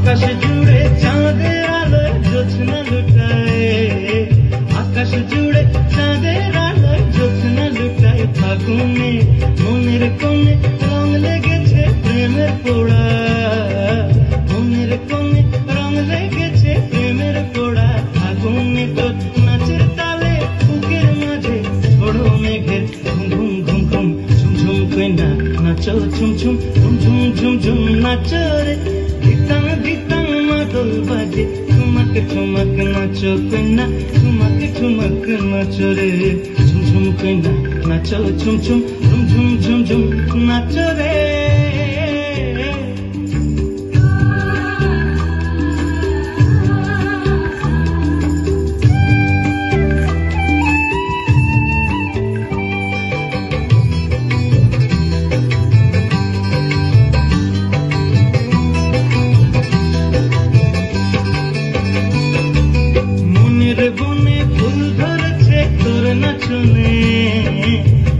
আকাশ জুড়ে চাঁদের আলোয় জ্যোৎস্না লুটায়, আকাশ জুড়ে চাঁদের আলোয় জ্যোৎস্না লুটায়। ফাগুনে মনের কোণে রং লেগেছে প্রেমের পোড়া, মনের কোণে রং লেগেছে প্রেমের পোড়া। ফাগুনে তোর নাচের তালে বুকের মাঝে ঝোড়ো মেঘের ঘুম ঘুম ঘুম ঘুম ঝুম ঝুম কইনা নাচো ঝুম ঝুম ঝুম ঝুম ঝুম ঝুম নাচো রে। ধিতাং ধিতাং মাদল বাজে ঠুমক ঠুমক নাচো কইনা ঠুমক ঠুমক নাচো রে। ঝুম ঝুম কইনা নাচো ঝুম ঝুম ঝুম ঝুম ঝুম ঝুম নাচো রে। মনের বনে ফুল ধরেছে তোর নাচনে,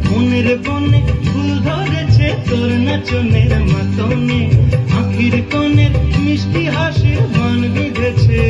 মনের বনে ফুল ধরেছে তোর নাচনের মাতনে। আখির কোণের মিষ্টি হাসির বান বিঁধেছে,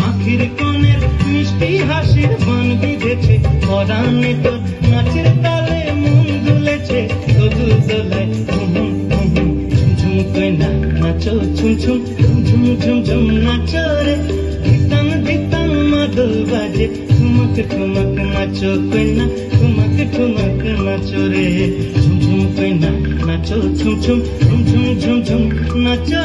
আখির কোণের মিষ্টি হাসির বান বিঁধেছে। পরাণে তোর নাচের তালে মন দুলেছে দোদুল দোলায় হুম হুম হুম হুম ঝুম ঝুম কইনা নাচো ঝুম ঝুম ঝুম ঝুম ঝুম ঝুম নাচো রে। ধিতাং ধিতাং মাদল বাজে ঠুমক ঠুমক নাচো কইনা ঠুমক ঠুমক নাচো রে। ঝুম ঝুম কইনা নাচো ঝুম ঝুম ঝুম ঝুম ঝুম ঝুম নাচো।